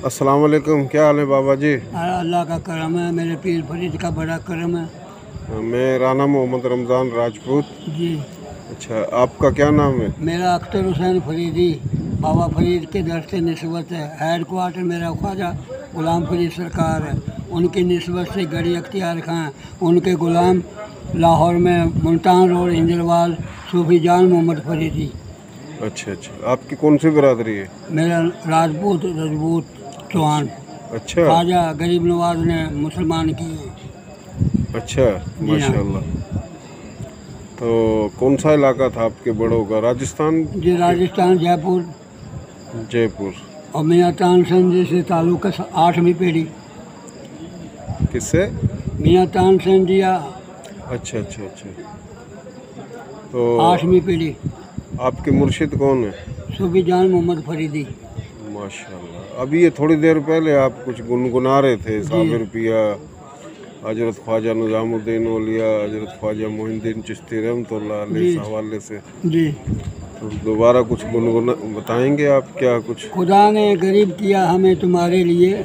अस्सलाम वालेकुम, क्या हाल है बाबा जी? अल्लाह का करम है, मेरे पीर फरीद का बड़ा करम है। मैं राना मोहम्मद रमज़ान राजपूत। जी, अच्छा, आपका क्या नाम है? मेरा अख्तर हुसैन फरीदी बाबा फरीद के दर से निस्बत है। हेड क्वार्टर मेरा ख्वाजा गुलाम फरीद सरकार है, उनकी निस्बत से गड़ी अख्तियार खां, उनके गुलाम लाहौर में मुल्तान रोड इंजलवाल सूफी जान मोहम्मद फरीदी। अच्छा अच्छा, आपकी कौन सी बिरादरी है? मेरा राजपूत रजपूत चौहान। अच्छा ख्वाजा गरीब नवाज ने मुसलमान किए। अच्छा, जी हाँ। माशाल्लाह। तो कौन सा इलाका था आपके बड़ों का? राजस्थान? जी, राजस्थान जयपुर जयपुर। और मियाँ तानसेन जी से ताल्लुक़ है 8वीं पीढ़ी। किससे? मियाँ तानसेन जी अच्छा अच्छा अच्छा। तो 8वीं पीढ़ी। आपके मुर्शिद कौन है? सूफी जान मोहम्मद फरीदी। माशाल्लाह। अभी ये थोड़ी देर पहले आप कुछ गुनगुना रहे थे, जी साबिर पिया, हजरत ख्वाजा निज़ामुद्दीन औलिया, हजरत ख्वाजा मोइनुद्दीन चिश्ती रहमतुल्लाह अलैह जी इस हवाले से। जी। तो दोबारा कुछ गुनगुना बताएंगे आप क्या कुछ? खुदा ने गरीब किया हमें तुम्हारे लिए,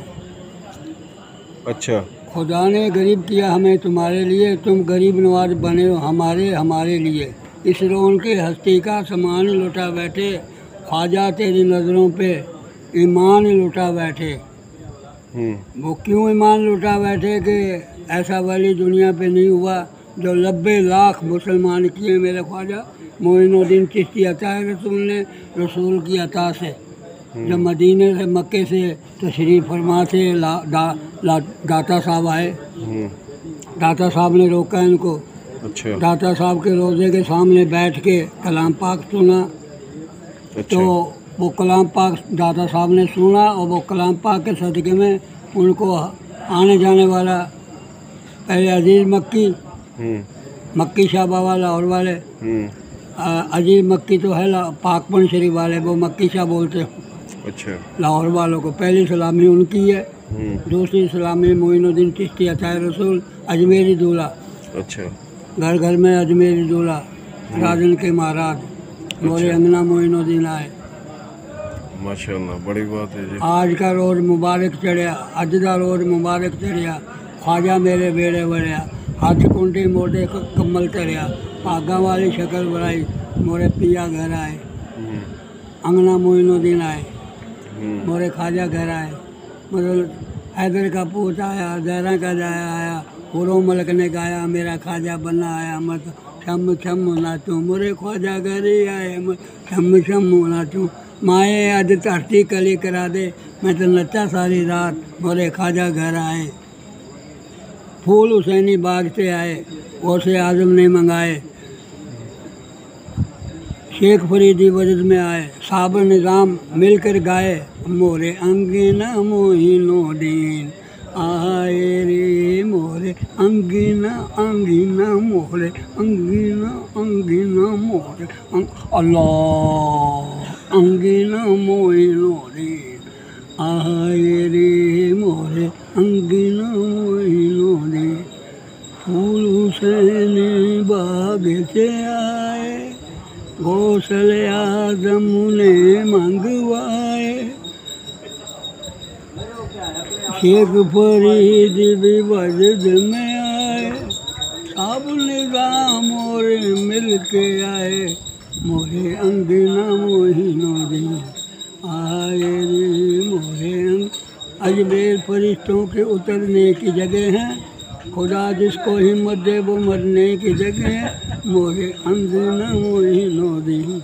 अच्छा खुदा ने गरीब किया हमें तुम्हारे लिए, तुम गरीब नवाज बने हो हमारे लिए। इस रोन के हस्ती का सामान लुटा बैठे, ख्वाजा तेरी नज़रों पे ईमान लुटा बैठे। वो क्यों ईमान लुटा बैठे कि ऐसा वाली दुनिया पे नहीं हुआ जो 90 लाख मुसलमान किए मेरे ख्वाजा मोइनुद्दीन चिश्ती अता रसूल ने रसूल की अता से। जब मदीने से मक्के से तशरीफ़ फरमा थे दाता साहब आए, दाता साहब ने रोका इनको। अच्छा दाता साहब के रोज़े के सामने बैठ के कलाम पाक सुना। अच्छा। तो वो कलाम पाक दाता साहब ने सुना और वो कलाम पाक के सदक़े में उनको आने जाने वाला पहले अजीज़ मक्की, मक्की शाह बाबा लाहौर वाले, अजीज़ मक्की तो है पाकपन शरीफ वाले, वो मक्की शाह बोलते हैं। अच्छा, लाहौर वालों को पहली सलामी उनकी है, दूसरी सलामी मोइनुद्दीन चिश्ती अता रसूल अजमेरी दूल्हा। अच्छा, घर घर में अजमेरी दूल्हा, राजन के महाराज मोरे अंगना मोइनुद्दीन आए। माशाल्लाह, बड़ी बात है जी। आज का रोज़ मुबारक चढ़िया, अज का रोज़ मुबारक चढ़िया, ख्वाजा मेरे बेड़े बढ़िया, हाथ कुंडी मोटे कम्मल चढ़िया, भागा वाली शक्ल बनाई मोरे पिया घर आए। अंगना मोइनुद्दीन आए, मोरे ख्वाजा घर आए। मतलब हैदर का पूत आया, जहरा का जाया आया, हुरो मलक ने गाया मेरा ख्वाजा बना आया, मत छम छम नाचूं मोरे ख्वाजा घर ही आए, छम छम नाचूं माए अज धरती कली करा दे, मैं तो नचा सारी रात मोरे ख्वाजा घर आए। फूल हुसैनी बाग से आए, गौसे आजम ने मंगाए, शेख फरीदी वजद में आए, साबर निज़ाम मिलकर गाए, मोरे अंगना मोइनुद्दीन आए रे, मोरे अंगना अंगना मोरे अंगना अंगना मोरे अल्लाह अंगना मोइनुद्दीन आए रे, मोरे अंगना मोइनुद्दीन। फूल हुसैनी बाग से आए, गौसले आजम ने मंगवाए, शेख फरीद भी वजद में आए, सब निज़ाम मोरे मिल के आए, मोरे अंगना मोइनुद्दीन आए रे, मोरे अजमेर फरिश्तों के उतरने की जगह है, खुदा जिसको हिम्मत दे वो मरने की जगह है, मोरे अंगना मोइनुद्दीन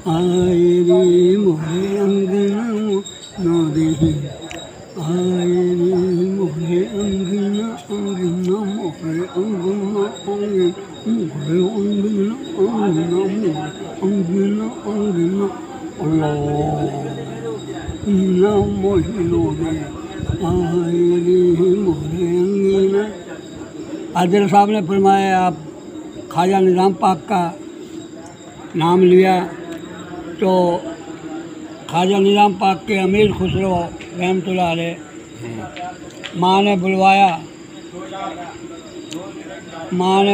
आए रे, मोरे अंगना मोइनुद्दीन आए रे, मोरे अंगना अंगना मोरे अंगना अंगना अंगना अल्लाह मोइनुद्दीन आए रे, मोरे अंगना। आदिल साहब ने फरमाया आप ख्वाजा निज़ाम पाक का नाम लिया तो ख्वाजा निज़ाम पाक के अमीर खुसरो रहमतुल्लाह अलैह माँ ने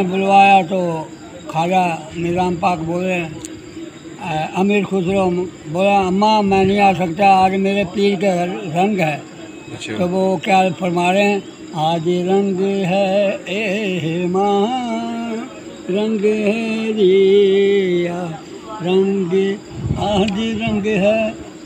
बुलवाया तो ख्वाजा निज़ाम पाक बोले, अमीर खुसरो बोला अम्मा मैं नहीं आ सकता, आज मेरे पीर का रंग है, अच्छा। तो वो क्या फरमा रहे हैं, आज रंग है ए माँ, रंग है रिया, रंग आज रंग है,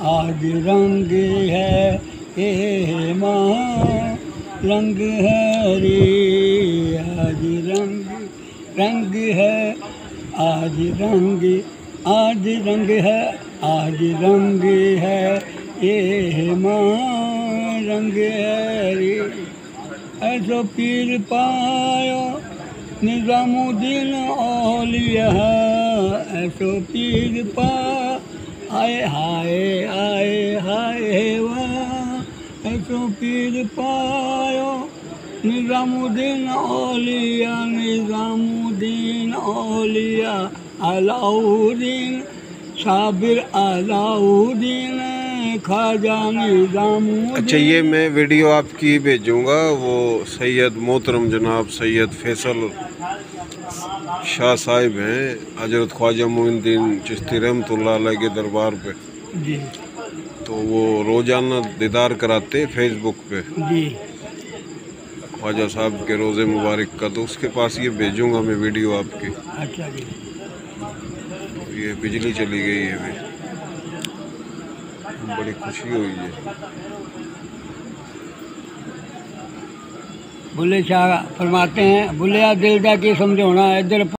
आज रंग है ए माँ, रंग है रे, आज रंग है, आज रंग, आज रंग है, आज रंग है ए माँ, रंग है रे। ऐसो पीर पायो निज़ामुद्दीन औलिया, ऐसो पीर पा आए हाय आए हाय वाह, ऐसो पीर पायो निज़ामुद्दीन औलिया, निज़ामुद्दीन औलिया, अलाउद्दीन साबिर, अलाउद्दीन ख्वाजा निज़ामुद्दीन। अच्छा, ये मैं वीडियो आपकी भेजूंगा, वो सैयद मोहतरम जनाब सैयद फैसल शाह साहिब हैं, हजरत ख्वाजा मोइनुद्दीन चिश्ती रहमतुल्लाह अलैह के दरबार पे जी तो वो रोज़ाना दीदार कराते फेसबुक पे जी। ख्वाजा साहब के रोज़े मुबारक का, तो उसके पास ये भेजूंगा मैं वीडियो आपकी। अच्छा जी। ये बिजली चली गई है अभी, बड़ी खुशी हुई है। बुल्ले शाह फरमाते हैं, बुल्लिया दिल दा की समझाना इधर